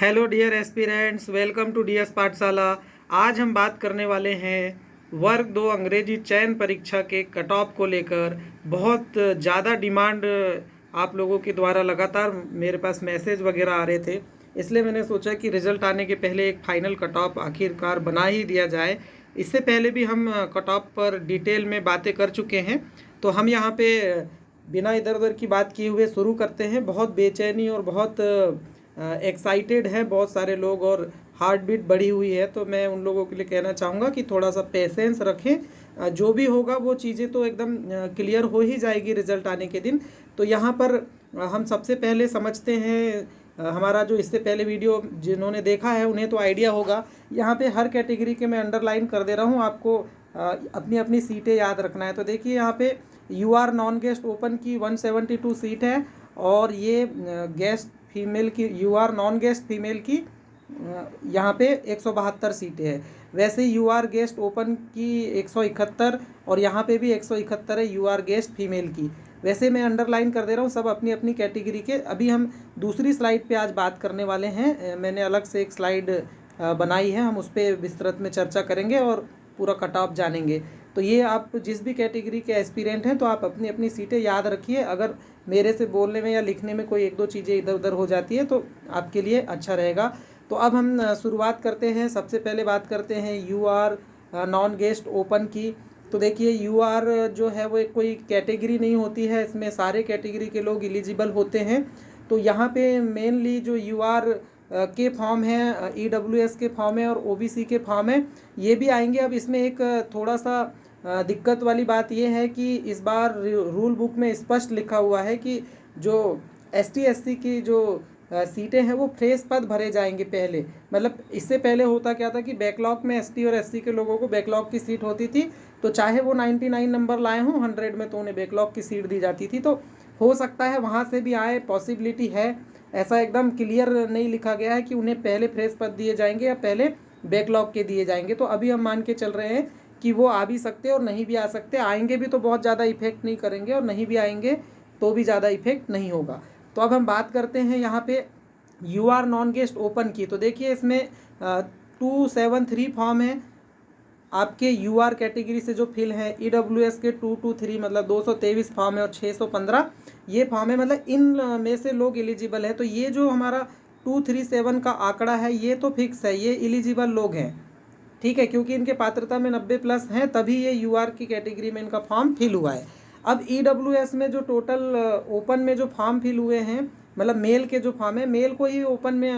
Hello dear aspirants, welcome to DS Pathshala. आज हम बात करने वाले हैं वर्ग 2 अंग्रेजी चयन परीक्षा के कट ऑफ को लेकर। बहुत ज़्यादा डिमांड आप लोगों के द्वारा लगातार मेरे पास मैसेज वगैरह आ रहे थे, इसलिए मैंने सोचा कि रिज़ल्ट आने के पहले एक फ़ाइनल कट ऑफ आखिरकार बना ही दिया जाए। इससे पहले भी हम कट ऑफ पर डिटेल में बातें कर चुके हैं, तो हम यहाँ पे बिना इधर उधर की बात किए हुए शुरू करते हैं। बहुत बेचैनी और बहुत एक्साइटेड है बहुत सारे लोग और हार्ट बीट बढ़ी हुई है, तो मैं उन लोगों के लिए कहना चाहूँगा कि थोड़ा सा पेशेंस रखें। जो भी होगा वो चीज़ें तो एकदम क्लियर हो ही जाएगी रिजल्ट आने के दिन। तो यहाँ पर हम सबसे पहले समझते हैं हमारा जो इससे पहले वीडियो जिन्होंने देखा है उन्हें तो आइडिया होगा। यहाँ पे हर कैटेगरी के मैं अंडरलाइन कर दे रहा हूँ, आपको अपनी अपनी सीटें याद रखना है। तो देखिए यहाँ पे यूआर नॉन गेस्ट ओपन की 172 सीट है, और ये गेस्ट फीमेल की यूआर नॉन गेस्ट फीमेल की यहाँ पे 172 सीटें हैं। वैसे यूआर गेस्ट ओपन की 171, और यहाँ पे भी 171 है यूआर गेस्ट फीमेल की। वैसे मैं अंडरलाइन कर दे रहा हूँ सब अपनी अपनी कैटेगरी के। अभी हम दूसरी स्लाइड पे आज बात करने वाले हैं। मैंने अलग से एक स्लाइड बनाई है, हम उस पर विस्तृत में चर्चा करेंगे और पूरा कट ऑफ जानेंगे। तो ये आप जिस भी कैटेगरी के एस्पिरेंट हैं तो आप अपनी अपनी सीटें याद रखिए। अगर मेरे से बोलने में या लिखने में कोई एक दो चीज़ें इधर उधर हो जाती है तो आपके लिए अच्छा रहेगा। तो अब हम शुरुआत करते हैं। सबसे पहले बात करते हैं यूआर नॉन गेस्ट ओपन की। तो देखिए यूआर जो है वो एक कोई कैटेगरी नहीं होती है, इसमें सारे कैटेगरी के लोग एलिजिबल होते हैं। तो यहाँ पे मेनली जो यूआर के फॉर्म है, ईडब्ल्यूएस के फॉर्म है और ओबीसी के फॉर्म है, ये भी आएंगे। अब इसमें एक थोड़ा सा दिक्कत वाली बात यह है कि इस बार रूल बुक में स्पष्ट लिखा हुआ है कि जो एसटी एससी की जो सीटें हैं वो फ्रेश पद भरे जाएंगे पहले। मतलब इससे पहले होता क्या था कि बैकलॉग में एसटी और एससी के लोगों को बैकलॉग की सीट होती थी, तो चाहे वो 99 नंबर लाए हों 100 में, तो उन्हें बैकलॉग की सीट दी जाती थी। तो हो सकता है वहाँ से भी आए, पॉसिबिलिटी है। ऐसा एकदम क्लियर नहीं लिखा गया है कि उन्हें पहले फ्रेश पद दिए जाएंगे या पहले बैकलॉग के दिए जाएंगे। तो अभी हम मान के चल रहे हैं कि वो आ भी सकते और नहीं भी आ सकते। आएंगे भी तो बहुत ज़्यादा इफेक्ट नहीं करेंगे, और नहीं भी आएंगे तो भी ज़्यादा इफेक्ट नहीं होगा। तो अब हम बात करते हैं यहाँ पे यूआर नॉन गेस्ट ओपन की। तो देखिए इसमें 273 फॉर्म है आपके यूआर कैटेगरी से जो फिल है। ईडब्ल्यूएस के 223 मतलब 223 फॉर्म है, और 615 ये फॉर्म है। मतलब इन में से लोग एलिजिबल है। तो ये जो हमारा 237 का आंकड़ा है ये तो फिक्स है, ये एलिजिबल लोग हैं, ठीक है, क्योंकि इनके पात्रता में 90 प्लस हैं, तभी ये यूआर की कैटेगरी में इनका फॉर्म फिल हुआ है। अब ईडब्ल्यूएस में जो टोटल ओपन में जो फॉर्म फिल हुए हैं, मतलब मेल के जो फॉर्म है, मेल को ही ओपन में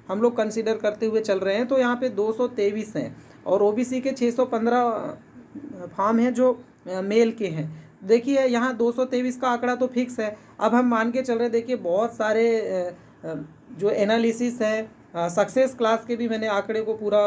हम लोग कंसीडर करते हुए चल रहे हैं, तो यहाँ पे 223 हैं, और ओबीसी के 615 फॉर्म हैं जो मेल के हैं। देखिए यहाँ 223 का आंकड़ा तो फिक्स है। अब हम मान के चल रहे हैं, देखिए बहुत सारे जो एनालिसिस है सक्सेस क्लास के भी मैंने आंकड़े को पूरा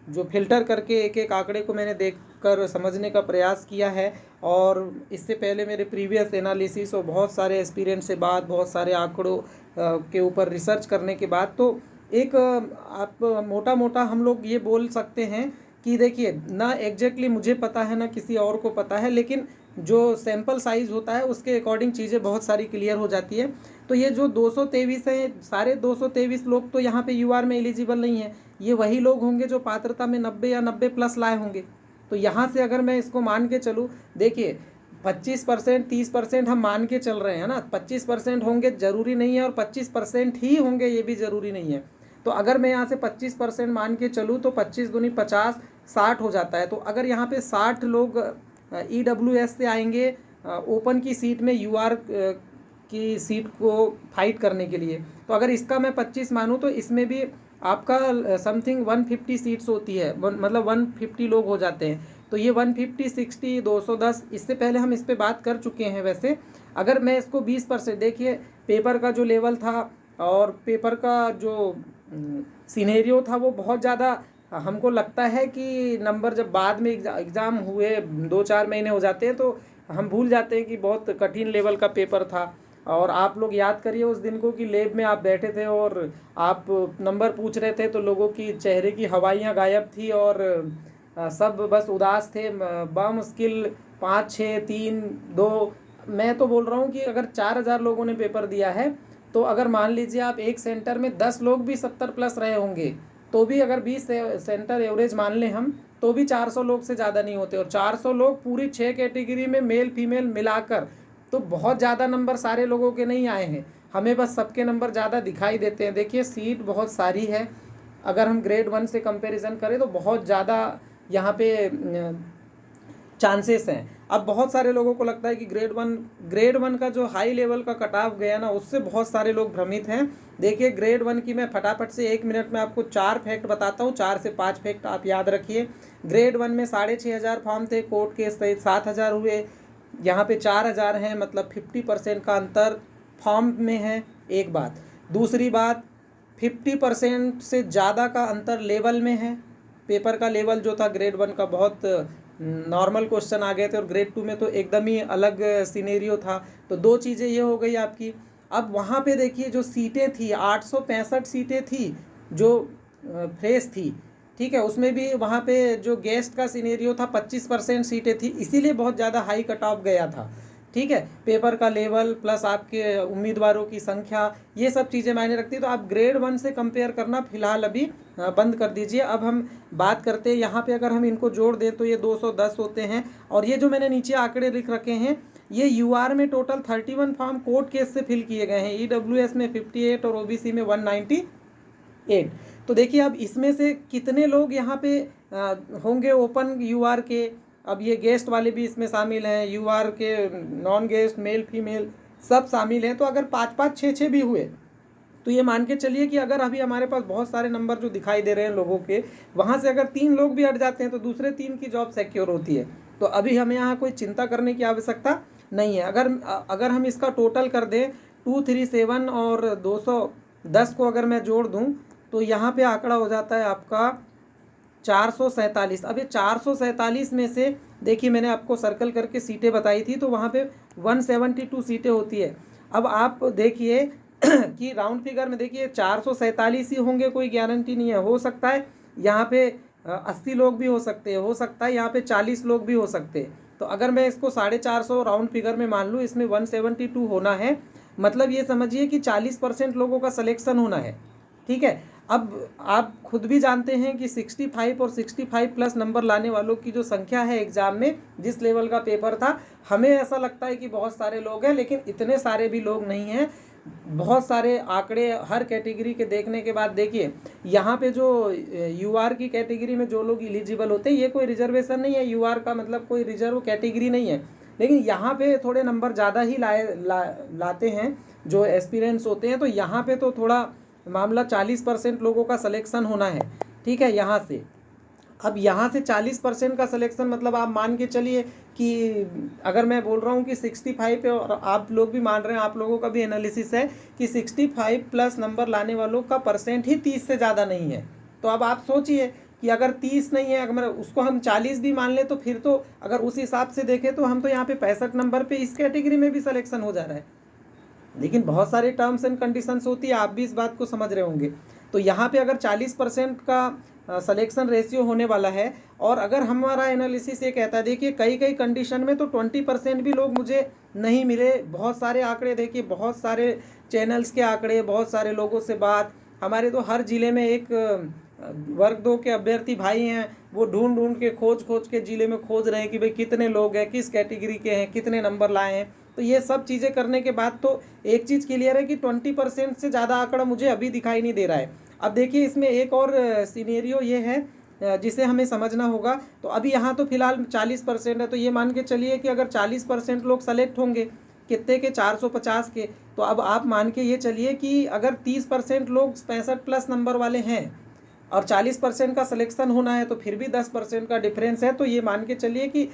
जो फिल्टर करके एक एक आंकड़े को मैंने देखकर समझने का प्रयास किया है। और इससे पहले मेरे प्रीवियस एनालिसिस और बहुत सारे एक्सपीरियंस से बाद, बहुत सारे आंकड़ों के ऊपर रिसर्च करने के बाद, तो एक आप मोटा मोटा हम लोग ये बोल सकते हैं कि देखिए ना एग्जैक्टली मुझे पता है ना किसी और को पता है, लेकिन जो सैंपल साइज़ होता है उसके अकॉर्डिंग चीज़ें बहुत सारी क्लियर हो जाती है। तो ये जो 223 हैं, सारे 223 लोग तो यहाँ पे यूआर में एलिजिबल नहीं है। ये वही लोग होंगे जो पात्रता में 90 या 90 प्लस लाए होंगे। तो यहाँ से अगर मैं इसको मान के चलूँ, देखिए 25% 30% हम मान के चल रहे हैं ना, 25% होंगे ज़रूरी नहीं है, और 25% ही होंगे ये भी ज़रूरी नहीं है। तो अगर मैं यहाँ से 25% मान के चलूँ तो 25 दूनी 50, 60 हो जाता है। तो अगर यहाँ पे 60 लोग ईडब्ल्यूएस से आएंगे ओपन की सीट में यूआर की सीट को फाइट करने के लिए, तो अगर इसका मैं 25 मानूँ तो इसमें भी आपका समथिंग 150 सीट्स होती है, मतलब 150 लोग हो जाते हैं। तो ये 150, 60, 210, इससे पहले हम इस पर बात कर चुके हैं। वैसे अगर मैं इसको 20%, देखिए पेपर का जो लेवल था और पेपर का जो सिनेरियो था वो बहुत ज़्यादा, हमको लगता है कि नंबर जब बाद में एग्ज़ाम हुए 2-4 महीने हो जाते हैं तो हम भूल जाते हैं कि बहुत कठिन लेवल का पेपर था। और आप लोग याद करिए उस दिन को कि लैब में आप बैठे थे और आप नंबर पूछ रहे थे, तो लोगों की चेहरे की हवाइयाँ गायब थी और सब बस उदास थे। बामुश्किल 5, 6, 3, 2, मैं तो बोल रहा हूँ कि अगर 4000 लोगों ने पेपर दिया है तो अगर मान लीजिए आप एक सेंटर में 10 लोग भी 70 प्लस रहे होंगे तो भी अगर 20 सेंटर एवरेज मान लें हम तो भी 400 लोग से ज़्यादा नहीं होते, और 400 लोग पूरी 6 कैटेगरी में मेल फीमेल मिलाकर, तो बहुत ज़्यादा नंबर सारे लोगों के नहीं आए हैं, हमें बस सबके नंबर ज़्यादा दिखाई देते हैं। देखिए सीट बहुत सारी है, अगर हम ग्रेड 1 से कंपैरिजन करें तो बहुत ज़्यादा यहाँ पे चांसेस हैं। अब बहुत सारे लोगों को लगता है कि ग्रेड वन का जो हाई लेवल का कट ऑफ गया ना, उससे बहुत सारे लोग भ्रमित हैं। देखिए ग्रेड 1 की मैं फटाफट से 1 मिनट में आपको 4 फैक्ट बताता हूँ, 4 से 5 फैक्ट आप याद रखिए। ग्रेड 1 में 6,500 फॉर्म थे, कोर्ट केस सहित 7,000 हुए, यहाँ पे 4,000 हैं, मतलब 50% का अंतर फॉर्म में है। एक बात, दूसरी बात 50% से ज़्यादा का अंतर लेवल में है। पेपर का लेवल जो था ग्रेड 1 का बहुत नॉर्मल क्वेश्चन आ गए थे, और ग्रेड 2 में तो एकदम ही अलग सिनेरियो था। तो दो चीज़ें ये हो गई आपकी। अब वहाँ पे देखिए जो सीटें थी 865 सीटें थी जो फ्रेश थी, ठीक है, उसमें भी वहाँ पे जो गेस्ट का सिनेरियो था 25% सीटें थी, इसीलिए बहुत ज़्यादा हाई कट ऑफ गया था। ठीक है, पेपर का लेवल प्लस आपके उम्मीदवारों की संख्या, ये सब चीज़ें मायने रखती है। तो आप ग्रेड 1 से कंपेयर करना फिलहाल अभी बंद कर दीजिए। अब हम बात करते हैं यहाँ पे, अगर हम इनको जोड़ दें तो ये 210 होते हैं, और ये जो मैंने नीचे आंकड़े लिख रखे हैं ये यूआर में टोटल 31 फॉर्म कोर्ट केस से फिल किए गए हैं, ईडब्ल्यूएस में 58 और ओबीसी में 198। तो देखिए अब इसमें से कितने लोग यहाँ पे होंगे ओपन यूआर के। अब ये गेस्ट वाले भी इसमें शामिल हैं, यूआर के नॉन गेस्ट मेल फीमेल सब शामिल हैं। तो अगर 5-5 6-6 भी हुए तो ये मान के चलिए कि अगर अभी हमारे पास बहुत सारे नंबर जो दिखाई दे रहे हैं लोगों के, वहाँ से अगर 3 लोग भी हट जाते हैं तो दूसरे 3 की जॉब सिक्योर होती है। तो अभी हमें यहाँ कोई चिंता करने की आवश्यकता नहीं है। अगर हम इसका टोटल कर दें 237 और 210 को अगर मैं जोड़ दूँ तो यहाँ पे आंकड़ा हो जाता है आपका 447। अब ये 447 में से देखिए मैंने आपको सर्कल करके सीटें बताई थी, तो वहाँ पे 172 सीटें होती है। अब आप देखिए कि राउंड फिगर में देखिए 447 ही होंगे, कोई गारंटी नहीं है, हो सकता है यहाँ पे 80 लोग भी हो सकते हैं, हो सकता है यहाँ पे 40 लोग भी हो सकते हैं। तो अगर मैं इसको 450 राउंड फिगर में मान लूँ, इसमें 172 होना है, मतलब ये समझिए कि 40% लोगों का सिलेक्शन होना है। ठीक है, अब आप खुद भी जानते हैं कि 65 और 65 प्लस नंबर लाने वालों की जो संख्या है एग्ज़ाम में, जिस लेवल का पेपर था, हमें ऐसा लगता है कि बहुत सारे लोग हैं, लेकिन इतने सारे भी लोग नहीं हैं। बहुत सारे आंकड़े हर कैटेगरी के देखने के बाद देखिए यहाँ पे जो यूआर की कैटेगरी में जो लोग एलिजिबल होते हैं, ये कोई रिजर्वेशन नहीं है, यूआर का मतलब कोई रिजर्व कैटेगरी नहीं है, लेकिन यहाँ पे थोड़े नंबर ज़्यादा ही लाते हैं जो एस्पिरेंट्स होते हैं। तो यहाँ पे तो थोड़ा मामला 40% लोगों का सिलेक्शन होना है। ठीक है, यहाँ से अब यहाँ से 40% का सिलेक्शन, मतलब आप मान के चलिए कि अगर मैं बोल रहा हूँ कि 65 है और आप लोग भी मान रहे हैं, आप लोगों का भी एनालिसिस है कि 65 प्लस नंबर लाने वालों का परसेंट ही 30 से ज़्यादा नहीं है। तो अब आप सोचिए कि अगर 30 नहीं है, अगर उसको हम 40 भी मान लें, तो फिर तो अगर उस हिसाब से देखें तो हम तो यहाँ पे 65 नंबर पे इस कैटेगरी में भी सिलेक्शन हो जा रहा है। लेकिन बहुत सारे टर्म्स एंड कंडीशंस होती है, आप भी इस बात को समझ रहे होंगे। तो यहाँ पे अगर 40% का सिलेक्शन रेशियो होने वाला है, और अगर हमारा एनालिसिस ये कहता है, देखिए कई कई कंडीशन में तो 20% भी लोग मुझे नहीं मिले। बहुत सारे आंकड़े देखिए, बहुत सारे चैनल्स के आंकड़े, बहुत सारे लोगों से बात, हमारे तो हर ज़िले में एक वर्ग 2 के अभ्यर्थी भाई हैं, वो ढूंढ ढूंढ के खोज के ज़िले में खोज रहे हैं कि भाई कितने लोग हैं, किस कैटेगरी के हैं, कितने नंबर लाए हैं। तो ये सब चीज़ें करने के बाद तो एक चीज़ क्लियर है कि 20% से ज़्यादा आंकड़ा मुझे अभी दिखाई नहीं दे रहा है। अब देखिए इसमें एक और सिनेरियो ये है जिसे हमें समझना होगा। तो अभी यहाँ तो फिलहाल 40% है, तो ये मान के चलिए कि अगर 40% लोग सेलेक्ट होंगे, कितने के, 450 के, तो अब आप मान के ये चलिए कि अगर 30% लोग 65 प्लस नंबर वाले हैं और 40% का सिलेक्शन होना है, तो फिर भी 10% का डिफरेंस है। तो ये मान के चलिए कि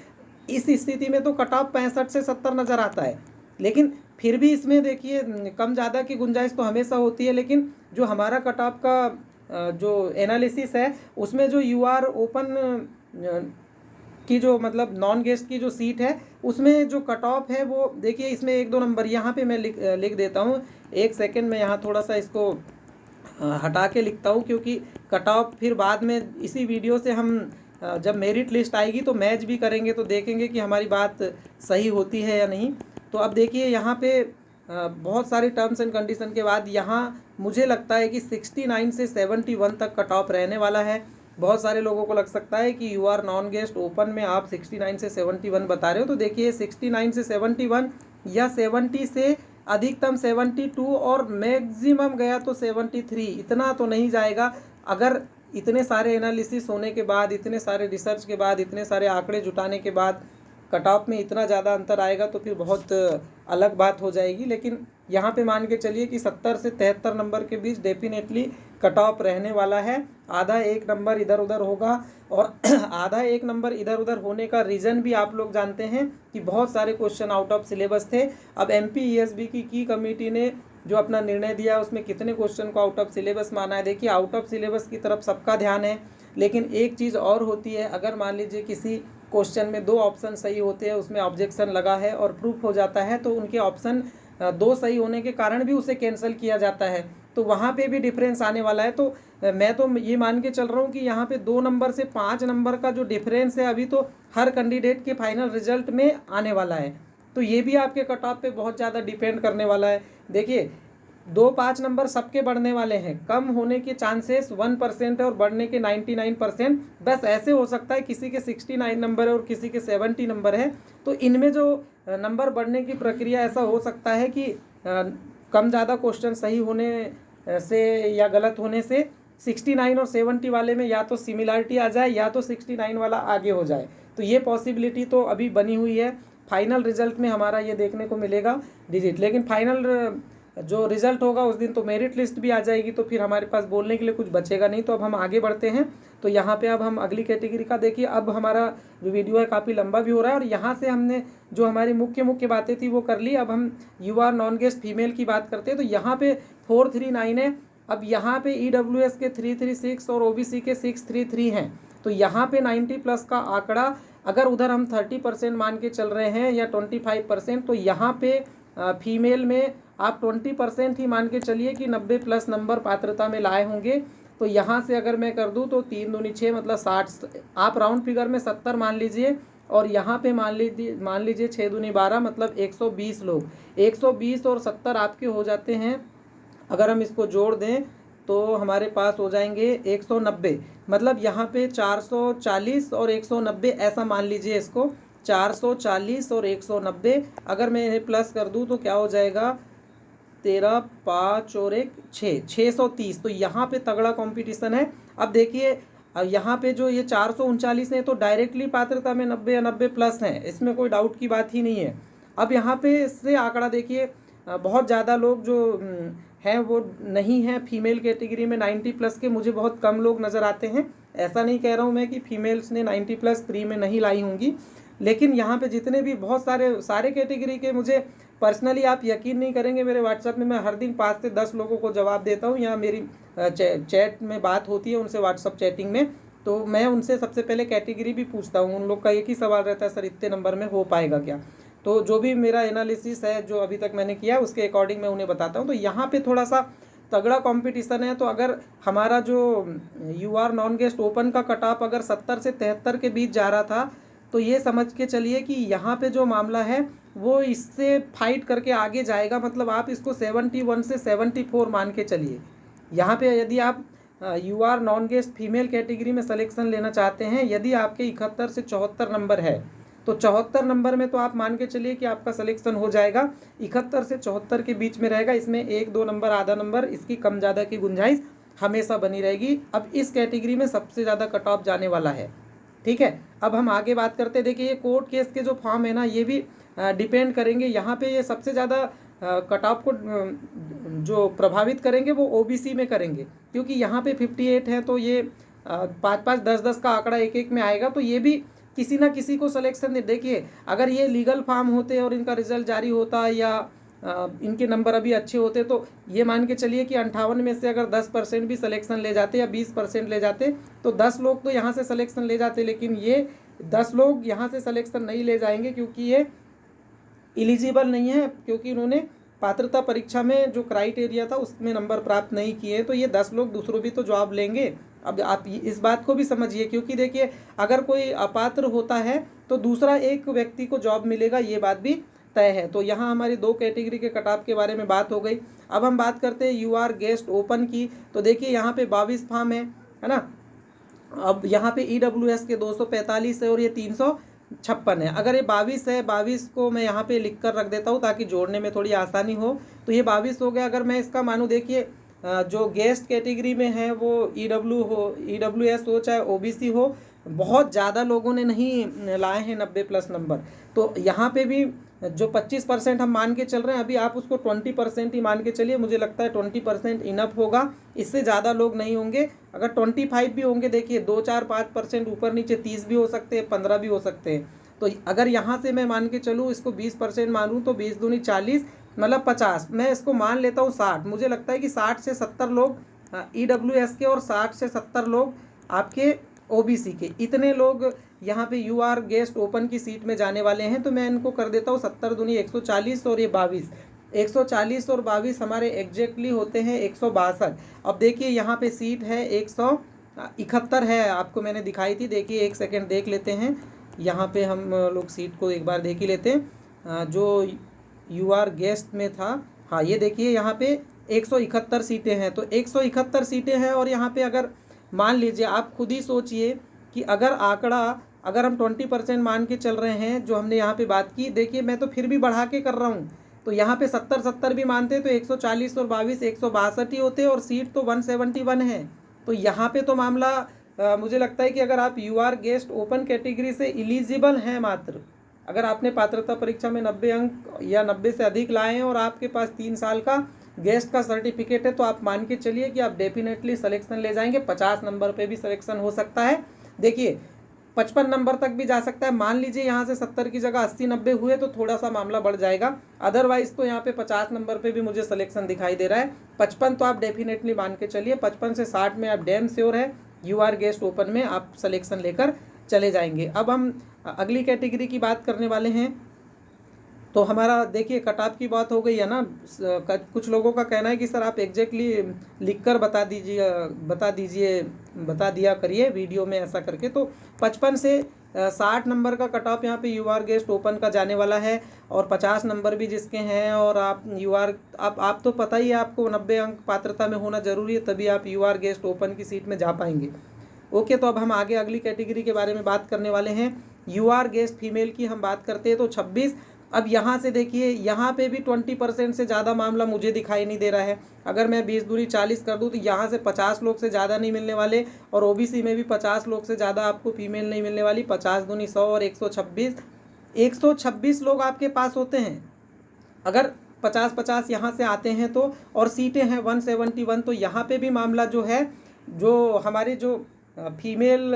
इस स्थिति में तो कट ऑफ 65 से 70 नज़र आता है। लेकिन फिर भी इसमें देखिए कम ज़्यादा की गुंजाइश तो हमेशा होती है। लेकिन जो हमारा कट ऑफ का जो एनालिसिस है, उसमें जो यूआर ओपन की जो मतलब नॉन गेस्ट की जो सीट है, उसमें जो कट ऑफ है वो देखिए, इसमें 1-2 नंबर यहाँ पे मैं लिख देता हूँ। एक सेकेंड में यहाँ थोड़ा सा इसको हटा के लिखता हूँ, क्योंकि कट ऑफ फिर बाद में इसी वीडियो से हम जब मेरिट लिस्ट आएगी तो मैच भी करेंगे, तो देखेंगे कि हमारी बात सही होती है या नहीं। तो अब देखिए यहाँ पे बहुत सारे टर्म्स एंड कंडीशन के बाद यहाँ मुझे लगता है कि 69 से 71 तक कट ऑफ रहने वाला है। बहुत सारे लोगों को लग सकता है कि you are non guest open में आप 69 से 71 बता रहे हो, तो देखिए 69 से 71 या 70 से अधिकतम 72 और मैक्सिमम गया तो 73, इतना तो नहीं जाएगा। अगर इतने सारे एनालिसिस होने के बाद, इतने सारे रिसर्च के बाद, इतने सारे आंकड़े जुटाने के बाद कट ऑफ में इतना ज़्यादा अंतर आएगा तो फिर बहुत अलग बात हो जाएगी। लेकिन यहाँ पे मान के चलिए कि 70 से 73 नंबर के बीच डेफिनेटली कट ऑफ रहने वाला है। आधा एक नंबर इधर उधर होगा, और आधा एक नंबर इधर उधर होने का रीज़न भी आप लोग जानते हैं कि बहुत सारे क्वेश्चन आउट ऑफ सिलेबस थे। अब MPESB की कमेटी ने जो अपना निर्णय दिया उसमें कितने क्वेश्चन को आउट ऑफ सिलेबस माना है। देखिए आउट ऑफ सिलेबस की तरफ सबका ध्यान है, लेकिन एक चीज़ और होती है, अगर मान लीजिए किसी क्वेश्चन में 2 ऑप्शन सही होते हैं, उसमें ऑब्जेक्शन लगा है और प्रूफ हो जाता है, तो उनके ऑप्शन 2 सही होने के कारण भी उसे कैंसिल किया जाता है, तो वहाँ पे भी डिफरेंस आने वाला है। तो मैं तो ये मान के चल रहा हूँ कि यहाँ पे 2 नंबर से 5 नंबर का जो डिफरेंस है अभी तो हर कैंडिडेट के फाइनल रिजल्ट में आने वाला है, तो ये भी आपके कट ऑफ पे बहुत ज़्यादा डिपेंड करने वाला है। देखिए 2-5 नंबर सबके बढ़ने वाले हैं, कम होने के चांसेस 1% है और बढ़ने के 99%। बस ऐसे हो सकता है किसी के 69 नंबर है और किसी के 70 नंबर है, तो इनमें जो नंबर बढ़ने की प्रक्रिया ऐसा हो सकता है कि कम ज़्यादा क्वेश्चन सही होने से या गलत होने से 69 और 70 वाले में या तो सिमिलरिटी आ जाए या तो 69 वाला आगे हो जाए, तो ये पॉसिबिलिटी तो अभी बनी हुई है। फाइनल रिजल्ट में हमारा ये देखने को मिलेगा डिजिट, लेकिन फाइनल जो रिजल्ट होगा उस दिन तो मेरिट लिस्ट भी आ जाएगी, तो फिर हमारे पास बोलने के लिए कुछ बचेगा नहीं। तो अब हम आगे बढ़ते हैं, तो यहाँ पे अब हम अगली कैटेगरी का देखिए। अब हमारा जो वीडियो है काफ़ी लंबा भी हो रहा है और यहाँ से हमने जो हमारी मुख्य बातें थी वो कर ली। अब हम UR नॉन गेस्ट फीमेल की बात करते हैं, तो यहाँ पे 439 है। अब यहाँ पे EWS के 336 और OBC के 633 हैं, तो यहाँ पे 90+ का आंकड़ा, अगर उधर हम 30% मान के चल रहे हैं या 25%, तो यहाँ पे फीमेल में आप 20% ही मान के चलिए कि 90+ नंबर पात्रता में लाए होंगे। तो यहाँ से अगर मैं कर दूँ तो 3 दूनी 6 मतलब 60, आप राउंड फिगर में 70 मान लीजिए, और यहाँ पे मान लीजिए 6 दूनी 12 मतलब 120 लोग, 120 और 70 आपके हो जाते हैं। अगर हम इसको जोड़ दें तो हमारे पास हो जाएंगे 190, मतलब यहाँ पे 440 और 190 ऐसा मान लीजिए इसको, 440 और 190। अगर मैं इन्हें प्लस कर दूँ तो क्या हो जाएगा, 13, 5 और 1 6, 630। तो यहाँ पे तगड़ा कंपटीशन है। अब देखिए यहाँ पे जो ये 439 है तो डायरेक्टली पात्रता में 90 या 90+ हैं, इसमें कोई डाउट की बात ही नहीं है। अब यहाँ पे इससे आंकड़ा देखिए, बहुत ज़्यादा लोग जो हैं वो नहीं हैं फीमेल कैटेगरी में 90+ के, मुझे बहुत कम लोग नज़र आते हैं। ऐसा नहीं कह रहा हूँ मैं कि फीमेल्स ने 90+ प्री में नहीं लाई होंगी, लेकिन यहाँ पे जितने भी बहुत सारे कैटेगरी के, मुझे पर्सनली आप यकीन नहीं करेंगे, मेरे व्हाट्सएप में मैं हर दिन 5 से 10 लोगों को जवाब देता हूँ, या मेरी चैट में बात होती है उनसे व्हाट्सएप चैटिंग में, तो मैं उनसे सबसे पहले कैटेगरी भी पूछता हूँ। उन लोग का एक ही सवाल रहता है, सर इतने नंबर में हो पाएगा क्या। तो जो भी मेरा एनालिसिस है जो अभी तक मैंने किया उसके अकॉर्डिंग मैं उन्हें बताता हूँ। तो यहाँ पे थोड़ा सा तगड़ा कंपटीशन है। तो अगर हमारा जो UR नॉन गेस्ट ओपन का कट ऑफ अगर 70 से 73 के बीच जा रहा था, तो ये समझ के चलिए कि यहाँ पे जो मामला है वो इससे फाइट करके आगे जाएगा। मतलब आप इसको 71 से 74 मान के चलिए। यहाँ पे यदि आप UR non guest female category में सिलेक्शन लेना चाहते हैं, यदि आपके 71 से 74 नंबर है, तो 74 नंबर में तो आप मान के चलिए कि आपका सिलेक्शन हो जाएगा। 71 से 74 के बीच में रहेगा, इसमें 1-2 नंबर आधा नंबर इसकी कम ज़्यादा की गुंजाइश हमेशा बनी रहेगी। अब इस कैटेगरी में सबसे ज़्यादा कट ऑफ जाने वाला है, ठीक है। अब हम आगे बात करते हैं। देखिए ये कोर्ट केस के जो फॉर्म है ना, ये भी डिपेंड करेंगे। यहाँ पे ये सबसे ज़्यादा कट ऑफ को जो प्रभावित करेंगे वो OBC में करेंगे, क्योंकि यहाँ पे 58 है, तो ये 5-5, 10-10 का आंकड़ा एक में आएगा, तो ये भी किसी ना किसी को सिलेक्शन दे। देखिए अगर ये लीगल फॉर्म होते और इनका रिजल्ट जारी होता या इनके नंबर अभी अच्छे होते, तो ये मान के चलिए कि 58 में से अगर 10% भी सिलेक्शन ले जाते या 20% ले जाते, तो 10 लोग तो यहाँ से सिलेक्शन ले जाते। लेकिन ये 10 लोग यहाँ से सिलेक्शन नहीं ले जाएंगे, क्योंकि ये एलिजिबल नहीं है, क्योंकि उन्होंने पात्रता परीक्षा में जो क्राइटेरिया था उसमें नंबर प्राप्त नहीं किए। तो ये 10 लोग दूसरों भी तो जॉब लेंगे। अब आप इस बात को भी समझिए, क्योंकि देखिए अगर कोई अपात्र होता है तो दूसरा एक व्यक्ति को जॉब मिलेगा, ये बात भी तय है। तो यहाँ हमारी 2 कैटेगरी के कट ऑफ के बारे में बात हो गई। अब हम बात करते हैं यूआर गेस्ट ओपन की। तो देखिए यहाँ पे 22 फार्म है ना। अब यहाँ पे ईडब्ल्यूएस के 245 है और ये 356 है। अगर ये 22 है, 22 को मैं यहाँ पे लिख कर रख देता हूँ ताकि जोड़ने में थोड़ी आसानी हो। तो ये 22 हो गया। अगर मैं इसका मानूँ, देखिए जो गेस्ट कैटेगरी में है वो ईडब्ल्यूएस हो चाहे ओबीसी हो, बहुत ज़्यादा लोगों ने नहीं लाए हैं 90+ नंबर। तो यहाँ पे भी जो 25% हम मान के चल रहे हैं, अभी आप उसको 20% ही मान के चलिए। मुझे लगता है 20% इनफ होगा, इससे ज़्यादा लोग नहीं होंगे। अगर 25 भी होंगे, देखिए 2-4-5% ऊपर नीचे 30 भी हो सकते हैं, 15 भी हो सकते हैं। तो अगर यहाँ से मैं मान के चलूँ, इसको 20% मानूँ तो 20 दूनी 40, मतलब 50। मैं इसको मान लेता हूँ 60। मुझे लगता है कि 60 से 70 लोग ईडब्ल्यूएस के और 60 से 70 लोग आपके ओबीसी के, इतने लोग यहाँ पे यूआर गेस्ट ओपन की सीट में जाने वाले हैं। तो मैं इनको कर देता हूँ 70 दूनी 140 और ये 22, 140 और 22 हमारे एग्जैक्टली होते हैं 162। अब देखिए यहाँ पे सीट है 171 है, आपको मैंने दिखाई थी। देखिए एक सेकेंड देख लेते हैं, यहाँ पे हम लोग सीट को एक बार देख ही लेते हैं जो यूआर गेस्ट में था। हाँ, ये देखिए यहाँ पे 171 सीटें हैं। तो 171 सीटें हैं और यहाँ पे अगर मान लीजिए, आप खुद ही सोचिए कि अगर अगर हम 20% मान के चल रहे हैं जो हमने यहाँ पे बात की, देखिए मैं तो फिर भी बढ़ा के कर रहा हूँ। तो यहाँ पे 70 भी मानते तो 140 और 22 162 ही होते और सीट तो 171 है। तो यहाँ पे तो मामला मुझे लगता है कि अगर आप यूआर गेस्ट ओपन कैटेगरी से एलिजिबल हैं, मात्र अगर आपने पात्रता परीक्षा में 90 अंक या 90 से अधिक लाए हैं और आपके पास 3 साल का गेस्ट का सर्टिफिकेट है, तो आप मान के चलिए कि आप डेफिनेटली सिलेक्शन ले जाएंगे। 50 नंबर पे भी सिलेक्शन हो सकता है। देखिए 55 नंबर तक भी जा सकता है। मान लीजिए यहाँ से 70 की जगह 80-90 हुए तो थोड़ा सा मामला बढ़ जाएगा। अदरवाइज तो यहाँ पे 50 नंबर पे भी मुझे सिलेक्शन दिखाई दे रहा है। 55 तो आप डेफिनेटली मान के चलिए। 55 से 60 में आप डैम श्योर है यूआर गेस्ट ओपन में आप सिलेक्शन लेकर चले जाएंगे। अब हम अगली कैटेगरी की बात करने वाले हैं। तो हमारा देखिए कट ऑफ की बात हो गई है ना। कुछ लोगों का कहना है कि सर आप एग्जैक्टली लिख कर बता दिया करिए वीडियो में ऐसा करके। तो 55 से 60 नंबर का कट ऑफ यहाँ पे यूआर गेस्ट ओपन का जाने वाला है और 50 नंबर भी जिसके हैं। और आप तो पता ही है, आपको 90 अंक पात्रता में होना जरूरी है, तभी आप यूआर गेस्ट ओपन की सीट में जा पाएंगे। ओके, तो अब हम आगे अगली कैटेगरी के बारे में बात करने वाले हैं। यूआर गेस्ट फीमेल की हम बात करते हैं तो 26। अब यहाँ से देखिए, यहाँ पे भी 20% से ज़्यादा मामला मुझे दिखाई नहीं दे रहा है। अगर मैं 20 दूनी 40 कर दूँ तो यहाँ से 50 लोग से ज़्यादा नहीं मिलने वाले और ओबीसी में भी 50 लोग से ज़्यादा आपको फीमेल नहीं मिलने वाली। 50 दूनी 100 और 126 लोग आपके पास होते हैं। अगर 50-50 यहाँ से आते हैं तो, और सीटें हैं 171, तो यहाँ पे भी मामला जो है, जो हमारे जो फीमेल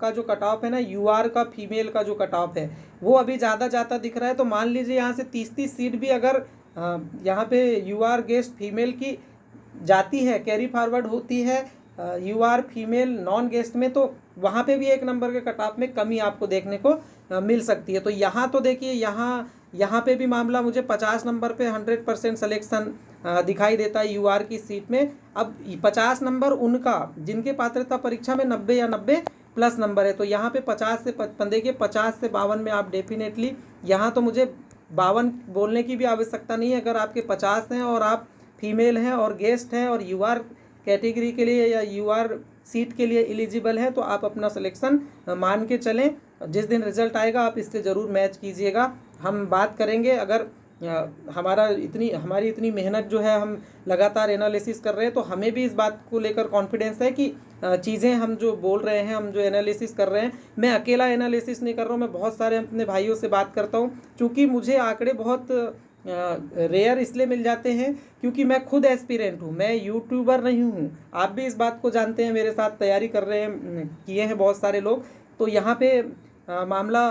का जो कट ऑफ है ना, यूआर का फीमेल का जो कट ऑफ है वो अभी ज़्यादा जाता दिख रहा है। तो मान लीजिए यहाँ से 30 सीट भी अगर यहाँ पे यूआर गेस्ट फीमेल की जाती है, कैरी फॉरवर्ड होती है यूआर फीमेल नॉन गेस्ट में, तो वहाँ पे भी 1 नंबर के कट ऑफ में कमी आपको देखने को मिल सकती है। तो यहाँ तो देखिए, यहाँ पे भी मामला मुझे 50 नंबर पे 100% सिलेक्शन दिखाई देता है यूआर की सीट में। अब 50 नंबर उनका जिनके पात्रता परीक्षा में 90 या 90+ नंबर है। तो यहाँ पे 50 से 55, देखिए 50 से 52 में आप डेफिनेटली, यहाँ तो मुझे 52 बोलने की भी आवश्यकता नहीं है। अगर आपके 50 हैं और आप फीमेल हैं और गेस्ट हैं और यूआर कैटेगरी के लिए या यूआर सीट के लिए एलिजिबल है, तो आप अपना सिलेक्शन मान के चलें। जिस दिन रिजल्ट आएगा आप इससे ज़रूर मैच कीजिएगा। हम बात करेंगे, अगर हमारी इतनी मेहनत जो है, हम लगातार एनालिसिस कर रहे हैं, तो हमें भी इस बात को लेकर कॉन्फिडेंस है कि चीज़ें हम जो बोल रहे हैं, हम जो एनालिसिस कर रहे हैं, मैं अकेला एनालिसिस नहीं कर रहा हूँ, मैं बहुत सारे अपने भाइयों से बात करता हूँ। क्योंकि मुझे आंकड़े बहुत रेयर इसलिए मिल जाते हैं क्योंकि मैं खुद एस्पिरेंट हूँ, मैं यूट्यूबर नहीं हूँ। आप भी इस बात को जानते हैं, मेरे साथ तैयारी कर रहे हैं, किए हैं बहुत सारे लोग। तो यहाँ पे मामला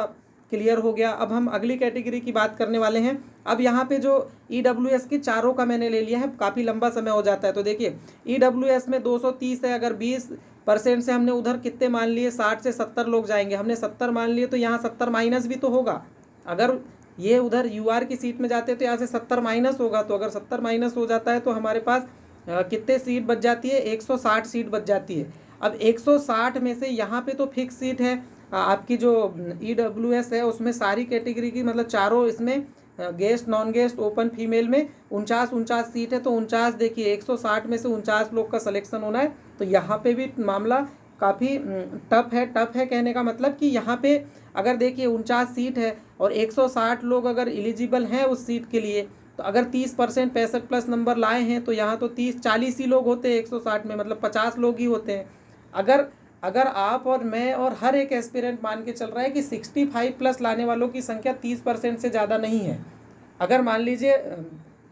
क्लियर हो गया। अब हम अगली कैटेगरी की बात करने वाले हैं। अब यहाँ पे जो ईडब्ल्यूएस के चारों का मैंने ले लिया है, काफ़ी लंबा समय हो जाता है। तो देखिए ईडब्ल्यूएस में 230 है, अगर 20% से हमने उधर कितने मान लिए, 60 से 70 लोग जाएंगे। हमने 70 मान लिए तो यहाँ 70 माइनस भी तो होगा। अगर ये उधर यूआर की सीट में जाते हैं तो यहाँ से 70 माइनस होगा। तो अगर 70 माइनस हो जाता है तो हमारे पास कितने सीट बच जाती है, 160 सीट बच जाती है। अब 160 में से यहाँ पे तो फिक्स सीट है आपकी जो ईडब्ल्यूएस है, उसमें सारी कैटेगरी की, मतलब चारों इसमें guest non guest open female में 49 सीट है, तो 49 देखिए 160 में से 49 लोग का सिलेक्शन होना है। तो यहाँ पे भी मामला काफ़ी टफ है। टफ है कहने का मतलब कि यहाँ पे अगर देखिए 49 सीट है और 160 लोग अगर एलिजिबल हैं उस सीट के लिए, तो अगर 30% 65+ नंबर लाए हैं तो यहाँ तो 30-40 ही लोग होते हैं 160 में, मतलब 50 लोग ही होते हैं। अगर अगर आप और मैं और हर एक एस्पिरेंट मान के चल रहा है कि 65+ लाने वालों की संख्या 30% से ज़्यादा नहीं है। अगर मान लीजिए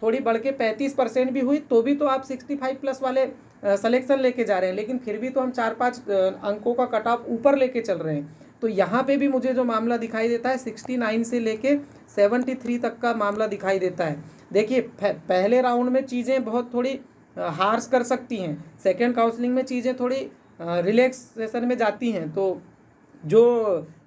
थोड़ी बढ़ के 35% भी हुई तो भी तो आप 65+ वाले सिलेक्शन लेके जा रहे हैं, लेकिन फिर भी तो हम 4-5 अंकों का कट ऑफ ऊपर लेके चल रहे हैं। तो यहाँ पे भी मुझे जो मामला दिखाई देता है 69 से लेके 73 तक का मामला दिखाई देता है। देखिए पहले राउंड में चीज़ें बहुत थोड़ी हार्श कर सकती हैं, सेकेंड काउंसलिंग में चीज़ें थोड़ी रिलैक्सेशन में जाती हैं। तो जो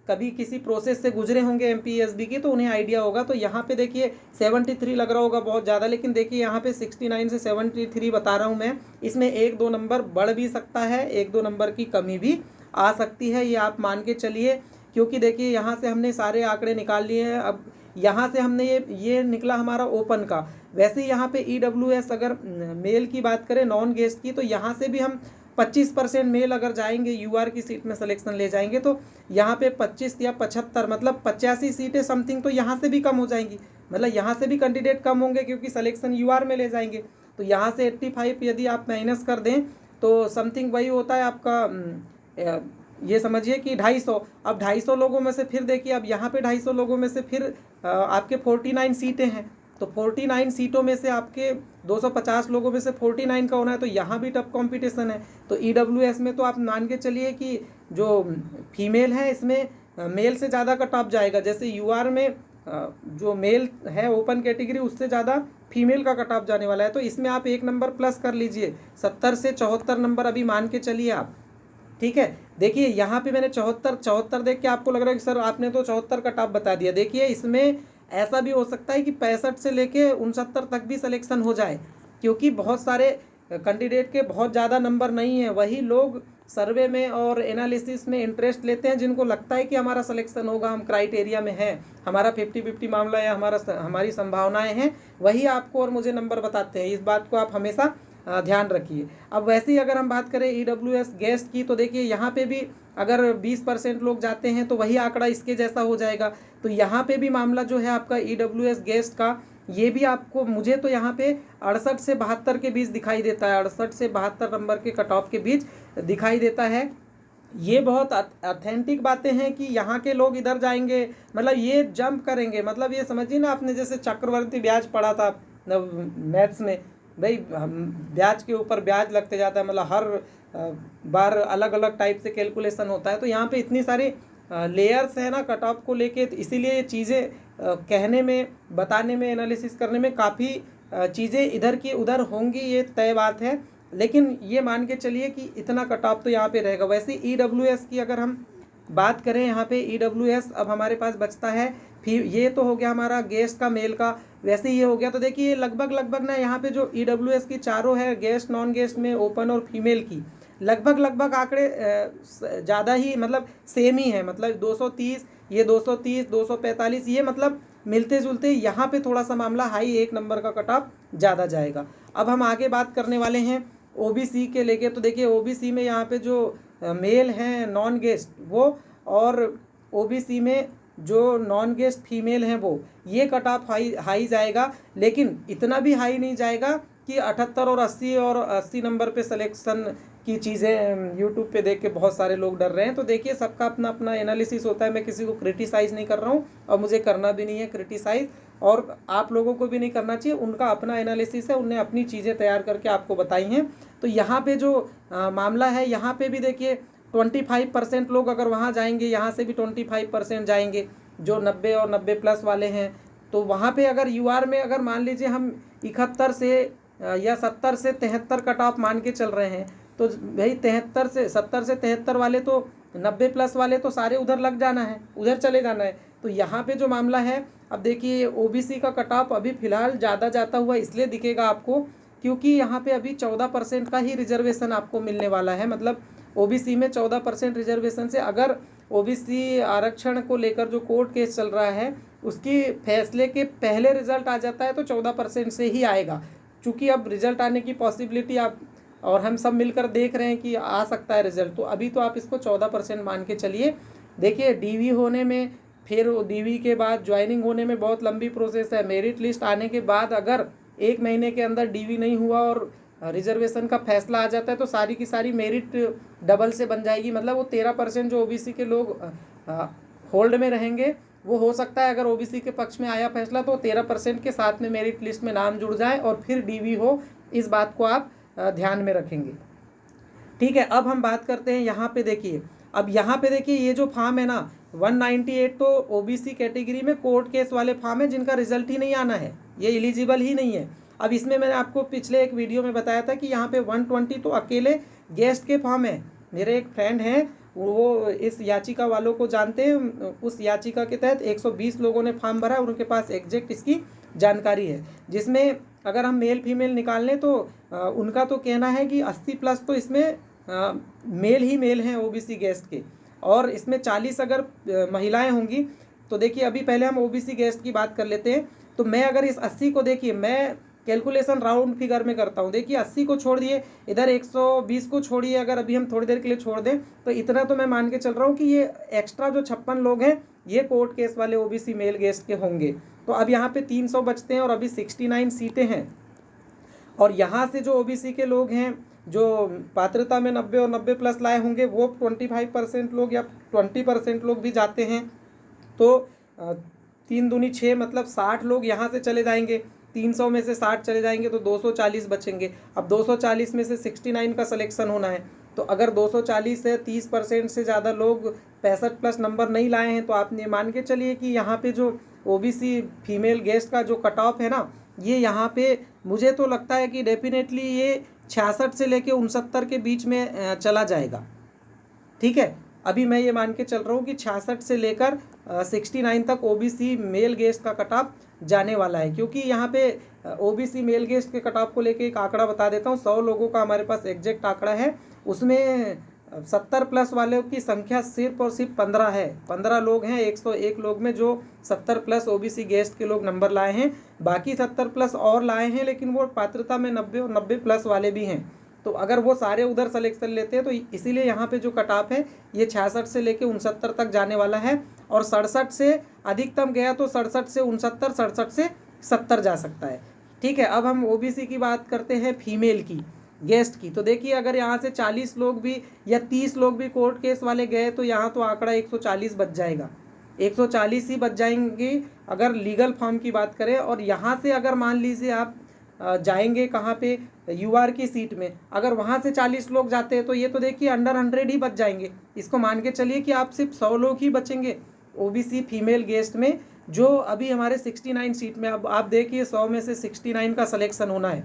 कभी किसी प्रोसेस से गुजरे होंगे MPSB की तो उन्हें आइडिया होगा। तो यहाँ पे देखिए 73 लग रहा होगा बहुत ज़्यादा, लेकिन देखिए यहाँ पे 69 से 73 बता रहा हूँ मैं। इसमें 1-2 नंबर बढ़ भी सकता है, 1-2 नंबर की कमी भी आ सकती है, ये आप मान के चलिए। क्योंकि देखिए यहाँ से हमने सारे आंकड़े निकाल लिए हैं। अब यहाँ से हमने ये निकला हमारा ओपन का। वैसे ही यहाँ पे EWS अगर मेल की बात करें नॉन गेस्ट की, तो यहाँ से भी हम 25% मेल अगर जाएंगे UR की सीट में सिलेक्शन ले जाएंगे तो यहाँ पे 25 या 75 मतलब 85 सीटें समथिंग तो यहाँ से भी कम हो जाएंगी। मतलब यहाँ से भी कैंडिडेट कम होंगे क्योंकि सिलेक्शन UR में ले जाएंगे। तो यहाँ से 85 यदि आप माइनस कर दें तो समथिंग वही होता है आपका, ये समझिए कि 250। अब 250 लोगों में से फिर देखिए, अब यहाँ पे 250 लोगों में से फिर आपके 49 सीटें हैं। तो 49 सीटों में से आपके 250 लोगों में से 49 का होना है, तो यहाँ भी टफ कंपटीशन है। तो EWS में तो आप मान के चलिए कि जो फीमेल है इसमें मेल से ज़्यादा कट ऑफ जाएगा। जैसे UR में जो मेल है ओपन कैटेगरी उससे ज़्यादा फीमेल का कट ऑफ जाने वाला है। तो इसमें आप 1 नंबर प्लस कर लीजिए, 70 से 74 नंबर अभी मान के चलिए आप। ठीक है, देखिए यहाँ पे मैंने 74 देख के आपको लग रहा है कि सर आपने तो 74 का टॉप बता दिया। देखिए इसमें ऐसा भी हो सकता है कि 65 से लेके 69 तक भी सिलेक्शन हो जाए, क्योंकि बहुत सारे कैंडिडेट के बहुत ज़्यादा नंबर नहीं है। वही लोग सर्वे में और एनालिसिस में इंटरेस्ट लेते हैं जिनको लगता है कि हमारा सिलेक्शन होगा, हम क्राइटेरिया में हैं, हमारा 50-50 मामला या हमारी संभावनाएं हैं, वही आपको और मुझे नंबर बताते हैं। इस बात को आप हमेशा ध्यान रखिए। अब वैसे ही अगर हम बात करें EWS गेस्ट की, तो देखिए यहाँ पे भी अगर 20% लोग जाते हैं तो वही आंकड़ा इसके जैसा हो जाएगा। तो यहाँ पे भी मामला जो है आपका EWS गेस्ट का, ये भी आपको मुझे तो यहाँ पे 68 से 72 के बीच दिखाई देता है, 68 से 72 नंबर के कट ऑफ के बीच दिखाई देता है। ये बहुत ऑथेंटिक बातें हैं कि यहाँ के लोग इधर जाएंगे, मतलब ये जंप करेंगे। मतलब ये समझिए ना, आपने जैसे चक्रवर्ती ब्याज पढ़ा था मैथ्स में, भाई ब्याज के ऊपर ब्याज लगते जाता है, मतलब हर बार अलग अलग टाइप से कैलकुलेशन होता है। तो यहाँ पे इतनी सारी लेयर्स है ना कट ऑफ को लेके, तो इसीलिए ये चीज़ें कहने में, बताने में, एनालिसिस करने में काफ़ी चीज़ें इधर की उधर होंगी, ये तय बात है। लेकिन ये मान के चलिए कि इतना कट ऑफ तो यहाँ पे रहेगा। वैसे EWS की अगर हम बात करें, यहाँ पे EWS अब हमारे पास बचता है, फिर ये तो हो गया हमारा गेस्ट का मेल का, वैसे ये हो गया। तो देखिए लगभग ना यहाँ पे जो EWS की चारों है, गेस्ट नॉन गेस्ट में ओपन और फीमेल की, लगभग आंकड़े ज़्यादा ही मतलब सेम ही है। मतलब 230, ये 230, 245, ये मतलब मिलते जुलते। यहाँ पे थोड़ा सा मामला हाई, 1 नंबर का कट ऑफ ज़्यादा जाएगा। अब हम आगे बात करने वाले हैं OBC के लेके। तो देखिए OBC में यहाँ पे जो मेल हैं नॉन गेस्ट वो, और OBC में जो नॉन गेस्ट फीमेल हैं वो, ये कट ऑफ हाई जाएगा। लेकिन इतना भी हाई नहीं जाएगा कि 78 और 80 नंबर पे सिलेक्शन की चीज़ें यूट्यूब पे देख के बहुत सारे लोग डर रहे हैं। तो देखिए सबका अपना अपना एनालिसिस होता है, मैं किसी को क्रिटिसाइज़ नहीं कर रहा हूँ और मुझे करना भी नहीं है क्रिटिसाइज़, और आप लोगों को भी नहीं करना चाहिए। उनका अपना एनालिसिस है, उनने अपनी चीज़ें तैयार करके आपको बताई हैं। तो यहाँ पे जो मामला है, यहाँ पे भी देखिए 25% लोग अगर वहाँ जाएंगे, यहाँ से भी 25% जाएंगे जो 90 और 90+ वाले हैं। तो वहाँ पे अगर UR में अगर मान लीजिए हम 71 से या 70 से 73 कट ऑफ मान के चल रहे हैं, तो भाई 70 से 73 वाले तो 90+ वाले तो सारे उधर लग जाना है, उधर चले जाना है। तो यहाँ पे जो मामला है, अब देखिए OBC का कट ऑफ अभी फ़िलहाल ज़्यादा जाता हुआ इसलिए दिखेगा आपको क्योंकि यहाँ पे अभी 14% का ही रिजर्वेशन आपको मिलने वाला है। मतलब OBC में 14% रिजर्वेशन से अगर ओबीसी आरक्षण को लेकर जो कोर्ट केस चल रहा है उसकी फैसले के पहले रिजल्ट आ जाता है तो 14% से ही आएगा। चूँकि अब रिजल्ट आने की पॉसिबिलिटी आप और हम सब मिलकर देख रहे हैं कि आ सकता है रिजल्ट, तो अभी तो आप इसको 14% मान के चलिए। देखिए डीवी होने में, फिर डीवी के बाद ज्वाइनिंग होने में बहुत लंबी प्रोसेस है। मेरिट लिस्ट आने के बाद अगर 1 महीने के अंदर डीवी नहीं हुआ और रिजर्वेशन का फैसला आ जाता है तो सारी की सारी मेरिट डबल से बन जाएगी। मतलब वो 13% जो ओबीसी के लोग होल्ड में रहेंगे वो हो सकता है अगर ओबीसी के पक्ष में आया फैसला तो 13% के साथ में मेरिट लिस्ट में नाम जुड़ जाए और फिर डीवी हो। इस बात को आप ध्यान में रखेंगे। ठीक है, अब हम बात करते हैं यहाँ पे देखिए। अब यहाँ पे देखिए ये जो फॉर्म है ना 198 तो ओबीसी कैटेगरी में कोर्ट केस वाले फॉर्म है जिनका रिजल्ट ही नहीं आना है, ये एलिजिबल ही नहीं है। अब इसमें मैंने आपको पिछले एक वीडियो में बताया था कि यहाँ पे 120 तो अकेले गेस्ट के फॉर्म है। मेरे एक फ्रेंड हैं वो इस याचिका वालों को जानते हैं, उस याचिका के तहत 120 लोगों ने फॉर्म भरा, उनके पास एग्जैक्ट इसकी जानकारी है। जिसमें अगर हम मेल फीमेल निकाल लें तो उनका तो कहना है कि 80+ तो इसमें मेल ही मेल हैं ओबीसी गेस्ट के, और इसमें 40 अगर महिलाएं होंगी। तो देखिए अभी पहले हम ओबीसी गेस्ट की बात कर लेते हैं। तो मैं अगर इस 80 को देखिए, मैं कैलकुलेशन राउंड फिगर में करता हूँ। देखिए 80 को छोड़ दिए, इधर 120 को छोड़िए, अगर अभी हम थोड़ी देर के लिए छोड़ दें तो इतना तो मैं मान के चल रहा हूँ कि ये एक्स्ट्रा जो 56 लोग हैं ये कोर्ट केस वाले ओबीसी मेल गेस्ट के होंगे। तो अब यहाँ पे 300 बचते हैं और अभी 69 सीटें हैं। और यहाँ से जो ओबीसी के लोग हैं जो पात्रता में 90 और 90+ लाए होंगे वो 25% लोग या 20% लोग भी जाते हैं। तो 3 दूनी 6 मतलब 60 लोग यहाँ से चले जाएंगे। 300 में से 60 चले जाएंगे तो 240 बचेंगे। अब 240 में से 69 का सिलेक्शन होना है। तो अगर 240 से 30% से ज़्यादा लोग 65+ नंबर नहीं लाए हैं तो आप ये मान के चलिए कि यहाँ पे जो ओबीसी फीमेल गेस्ट का जो कट ऑफ है ना, ये यहाँ पे मुझे तो लगता है कि डेफिनेटली ये 66 से लेके 69 के बीच में चला जाएगा। ठीक है, अभी मैं ये मान के चल रहा हूँ कि 66 से लेकर 69 तक ओबीसी मेल गेस्ट का कट ऑफ जाने वाला है। क्योंकि यहाँ पे ओबीसी मेल गेस्ट के कट ऑफ को लेके एक आंकड़ा बता देता हूँ। 100 लोगों का हमारे पास एग्जैक्ट आंकड़ा है, उसमें 70+ वालों की संख्या सिर्फ और सिर्फ 15 है। 15 लोग हैं 101 लोग में जो 70+ ओबीसी गेस्ट के लोग नंबर लाए हैं। बाकी 70+ और लाए हैं लेकिन वो पात्रता में 90 और 90+ वाले भी हैं। तो अगर वो सारे उधर सेलेक्शन लेते हैं तो इसीलिए यहाँ पे जो कट ऑफ है ये 66 से लेके 69 तक जाने वाला है। और 67 से अधिकतम गया तो 67 से 69, 67 से 70 जा सकता है। ठीक है, अब हम ओबीसी की बात करते हैं फीमेल की गेस्ट की। तो देखिए अगर यहाँ से 40 लोग भी या 30 लोग भी कोर्ट केस वाले गए तो यहाँ तो आंकड़ा 140 बच जाएगा, 140 ही बच जाएंगे अगर लीगल फॉर्म की बात करें। और यहाँ से अगर मान लीजिए आप जाएंगे कहाँ पे, यूआर की सीट में, अगर वहाँ से 40 लोग जाते हैं तो ये तो देखिए अंडर 100 ही बच जाएंगे। इसको मान के चलिए कि आप सिर्फ 100 लोग ही बचेंगे ओबीसी फीमेल गेस्ट में, जो अभी हमारे 69 सीट में। अब आप देखिए 100 में से 69 का सिलेक्शन होना है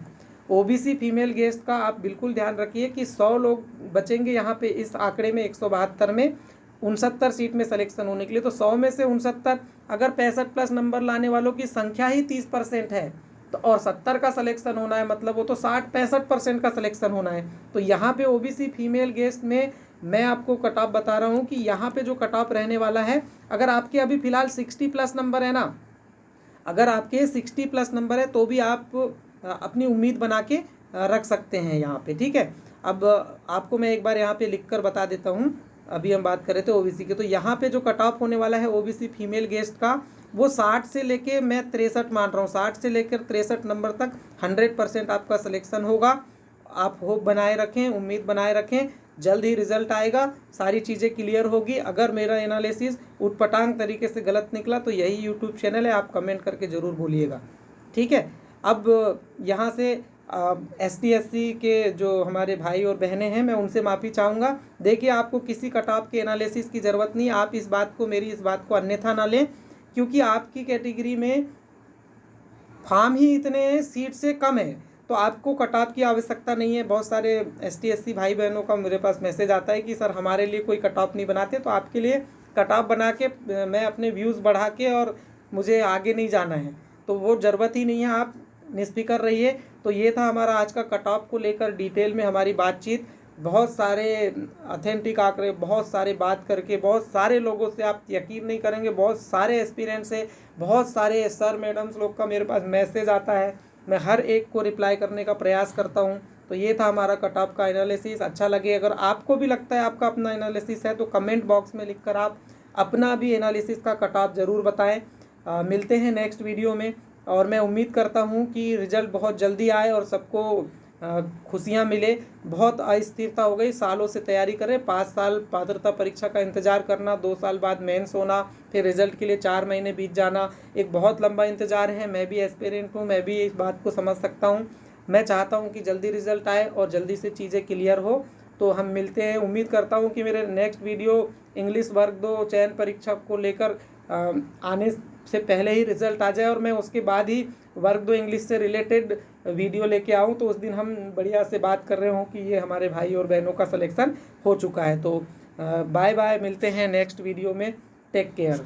ओबीसी फीमेल गेस्ट का। आप बिल्कुल ध्यान रखिए कि 100 लोग बचेंगे यहाँ पे इस आंकड़े में, 172 में 69 सीट में सिलेक्शन होने के लिए। तो 100 में से 69, अगर 65+ नंबर लाने वालों की संख्या ही 30% है तो और 70 का सिलेक्शन होना है, मतलब वो तो 65% का सिलेक्शन होना है। तो यहाँ पे ओबीसी फीमेल गेस्ट में मैं आपको कट ऑफ बता रहा हूँ कि यहाँ पे जो कट ऑफ रहने वाला है, अगर आपके अभी फिलहाल 60+ नंबर है ना, अगर आपके 60+ नंबर है तो भी आप अपनी उम्मीद बना के रख सकते हैं यहाँ पे। ठीक है, अब आपको मैं एक बार यहाँ पे लिख कर बता देता हूँ। अभी हम बात कर रहे थे ओबीसी के, तो यहाँ पे जो कट ऑफ होने वाला है ओबीसी फीमेल गेस्ट का वो 60 से लेके मैं 63 मान रहा हूँ, 60 से लेकर 63 नंबर तक 100% आपका सिलेक्शन होगा। आप होप बनाए रखें, उम्मीद बनाए रखें, जल्द ही रिजल्ट आएगा, सारी चीज़ें क्लियर होगी। अगर मेरा एनालिसिस उटपटांग तरीके से गलत निकला तो यही यूट्यूब चैनल है, आप कमेंट करके ज़रूर बोलिएगा। ठीक है, अब यहाँ से ST SC के जो हमारे भाई और बहनें हैं मैं उनसे माफ़ी चाहूँगा। देखिए आपको किसी कट ऑफ के एनालिसिस की ज़रूरत नहीं, आप इस बात को, मेरी इस बात को अन्यथा ना लें, क्योंकि आपकी कैटेगरी में फॉर्म ही इतने सीट से कम है तो आपको कट ऑफ की आवश्यकता नहीं है। बहुत सारे ST SC भाई बहनों का मेरे पास मैसेज आता है कि सर हमारे लिए कोई कट ऑफ नहीं बनाते, तो आपके लिए कट ऑफ बना के मैं अपने व्यूज़ बढ़ा के और मुझे आगे नहीं जाना है, तो वो ज़रूरत ही नहीं है, आप निष्फिक्र रहिए। तो ये था हमारा आज का कट ऑफ को लेकर डिटेल में हमारी बातचीत। बहुत सारे ऑथेंटिक आंकड़े, बहुत सारे बात करके, बहुत सारे लोगों से, आप यकीन नहीं करेंगे, बहुत सारे एक्सपीरियंस से, बहुत सारे सर मैडम्स लोग का मेरे पास मैसेज आता है, मैं हर एक को रिप्लाई करने का प्रयास करता हूँ। तो ये था हमारा कट ऑफ का एनालिसिस। अच्छा लगे, अगर आपको भी लगता है आपका अपना एनालिसिस है तो कमेंट बॉक्स में लिखकर आप अपना भी एनालिसिस का कट ऑफ ज़रूर बताएं। मिलते हैं नेक्स्ट वीडियो में, और मैं उम्मीद करता हूँ कि रिज़ल्ट बहुत जल्दी आए और सबको खुशियाँ मिले। बहुत अस्थिरता हो गई, सालों से तैयारी करें, 5 साल पात्रता परीक्षा का इंतज़ार करना, 2 साल बाद मेंस होना, फिर रिजल्ट के लिए 4 महीने बीत जाना, एक बहुत लंबा इंतज़ार है। मैं भी एस्पिरेंट हूँ, मैं भी इस बात को समझ सकता हूँ। मैं चाहता हूँ कि जल्दी रिजल्ट आए और जल्दी से चीज़ें क्लियर हो। तो हम मिलते हैं, उम्मीद करता हूँ कि मेरे नेक्स्ट वीडियो इंग्लिश वर्ग 2 चयन परीक्षा को लेकर आने से पहले ही रिजल्ट आ जाए और मैं उसके बाद ही वर्ग 2 इंग्लिश से रिलेटेड वीडियो लेके आऊँ, तो उस दिन हम बढ़िया से बात कर रहे हों कि ये हमारे भाई और बहनों का सिलेक्शन हो चुका है। तो बाय बाय, मिलते हैं नेक्स्ट वीडियो में, टेक केयर।